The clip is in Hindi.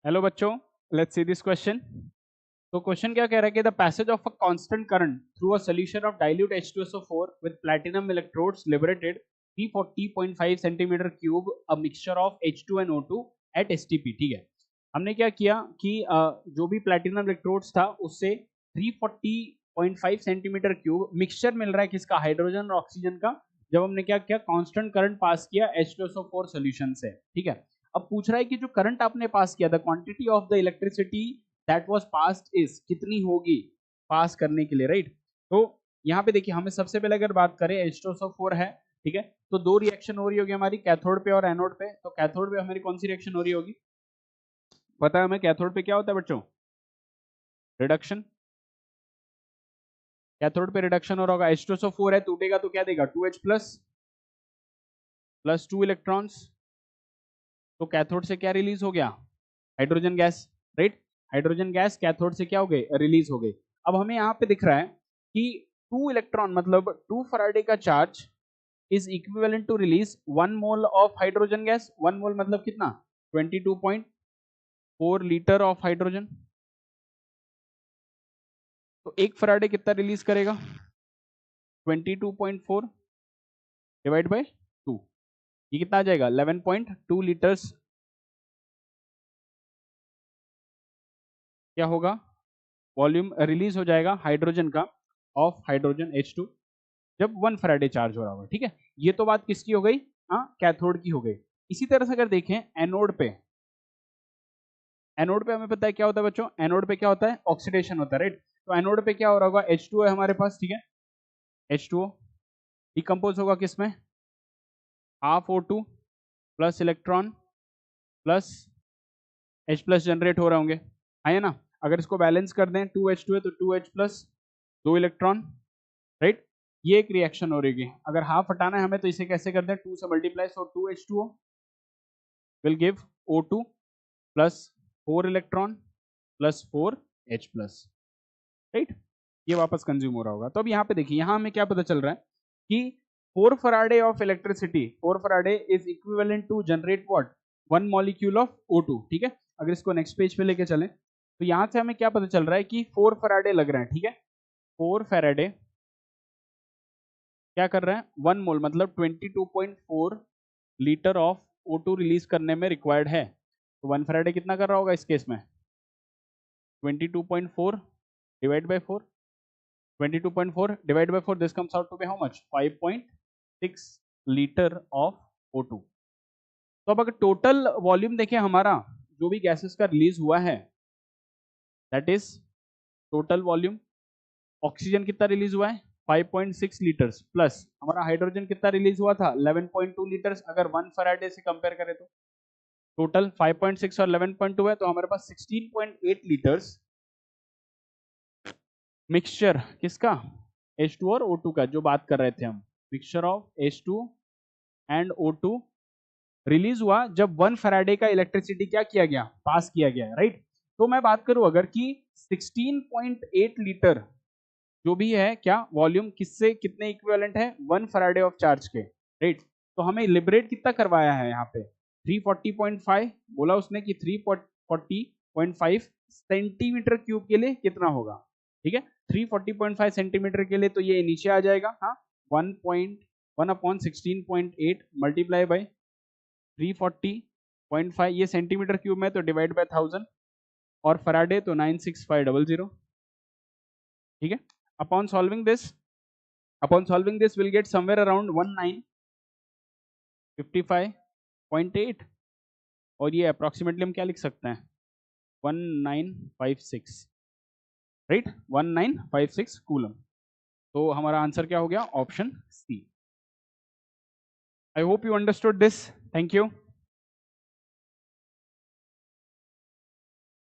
हेलो बच्चों, लेट्स सी दिस क्वेश्चन। तो क्वेश्चन क्या कह रहा है कि the passage of a constant current through a solution of dilute H2SO4 with platinum electrodes liberated 340.5 centimetre cube a mixture of H2 and O2 at STP। ठीक है, हमने क्या किया कि जो भी प्लैटिनम इलेक्ट्रोड्स था उससे 340.5 सेंटीमीटर क्यूब मिक्सचर मिल रहा है किसका, हाइड्रोजन और ऑक्सीजन का। जब हमने क्या किया, कांस्टेंट करंट पास किया H2SO4 सॉल्यूशन से। ठीक है, अब पूछ रहा है कि जो करंट आपने पास किया, the quantity of the electricity that was passed is, कितनी होगी पास करने के लिए, राइट। तो यहाँ पे देखिए, हमें सबसे पहले अगर बात करें H2SO4 है, ठीक है, तो दो रिएक्शन हो रही होगी हमारी, कैथोड पे और एनोड पे। तो कैथोड पे हमारी कौन सी रिएक्शन हो रही होगी, पता है हमें कैथोड पे क्या होता है बच्चों, रिडक्शन। कैथोड पे रिडक्शन हो रहा होगा, H2SO4 है, टूटेगा तो क्या देगा, 2H प्लस 2 इलेक्ट्रॉन्स। तो कैथोड से क्या रिलीज हो गया, hydrogen gas, right. Hydrogen gas cathode से क्या हो गए, रिलीज हो गई। अब हमें यहाँ पे दिख रहा है कि 2 इलेक्ट्रॉन मतलब 2 फराडे का charge is equivalent to release 1 mole of hydrogen gas. 1 mole मतलब कितना, 22.4 लीटर ऑफ हाइड्रोजन। तो एक फराडे कितना रिलीज करेगा, 22.4 डिवाइड बाय 2, ये कितना आ जाएगा, 11.2 लीटर्स। क्या होगा, वॉल्यूम रिलीज हो जाएगा हाइड्रोजन का, ऑफ हाइड्रोजन H2, जब 1 फैराडे चार्ज हो रहा होगा। ठीक है, ये तो बात किसकी हो गई, हाँ, कैथोड की हो गई। इसी तरह से अगर देखें एनोड पे, एनोड पे हमें पता है क्या होता है बच्चों, एनोड पे क्या होता है, ऑक्सीडेशन होता है, राइट। तो एनोड पे क्या हो रहा होगा, H2O है हमारे पास, ठीक है, H2O डिकम्पोज होगा किसमें, half O2 plus electron plus H plus generate हो रहे होंगे, है ना। अगर इसको बैलेंस कर दें, 2H2 है तो 2H प्लस 2 इलेक्ट्रॉन, राइट। ये एक रिएक्शन हो रही है। अगर हाफ हटाना है हमें तो इसे कैसे कर दें, 2 से multiply, so 2H2O will give O2 plus 4 electron plus 4H plus, right. ये वापस कंज्यूम हो रहा होगा। तो अब यहाँ पे देखिए, यहाँ हमें क्या पता चल रहा है कि 4 faraday of electricity, 4 faraday is equivalent to generate what, 1 molecule of O2। ठीक है, अगर इसको नेक्स्ट पेज पे लेके चलें तो यहाँ से हमें क्या पता चल रहा है कि 4 फराडे लग रहे हैं, ठीक है। 4 फैराडे क्या कर रहे हैं, 1 मोल मतलब 22.4 लीटर ऑफ O2 रिलीज करने में रिक्वायर्ड है। तो 1 फैराडे कितना कर रहा होगा इस केस में, 22.4 divide by 4, 22.4 divide by 4, this comes out to be how much, 5.6 litre of O2। तो अब अगर टोटल वॉल्यूम देखें हमारा, जो भी गैसेस का रिलीज हुआ है, that is total volume. Oxygen कितना रिलीज हुआ है, 5.6 लीटर्स, प्लस हमारा हाइड्रोजन कितना रिलीज हुआ था, 11.2 लीटर्स। अगर 1 फैराडे से कंपेयर करें तो टोटल 5.6 और 11.2 है, तो हमारे पास 16.8 लीटर्स मिक्सचर किसका, H2 और O2 का, जो बात कर रहे थे हम, mixture of H2 and O2 release हुआ जब 1 फैराडे का इलेक्ट्रिसिटी क्या किया गया, पास किया गया, राइट। तो मैं बात करूं अगर कि 16.8 लीटर जो भी है क्या वॉल्यूम, किससे कितने इक्विवेलेंट है, 1 फैराडे ऑफ चार्ज के, राइट। तो हमें लिबरेट कितना करवाया है यहाँ पे, 340.5 बोला उसने कि 340.5 सेंटीमीटर क्यूब के लिए कितना होगा, ठीक है। 340.5 सेंटीमीटर के लिए तो ये नीचे आ जाएगा, हाँ, 1.1/16.8 मल्टीप्लाई बाय 340.5, ये सेंटीमीटर क्यूब में तो डिवाइड बाय 1000, और फैराडे तो 96500, ठीक है। Upon solving this will get somewhere around 1955.8, और ये अप्रोक्सीमेटली हम क्या लिख सकते हैं, 1956, राइट, 1956 कूलम। तो हमारा आंसर क्या हो गया, option C. I hope you understood this, thank you.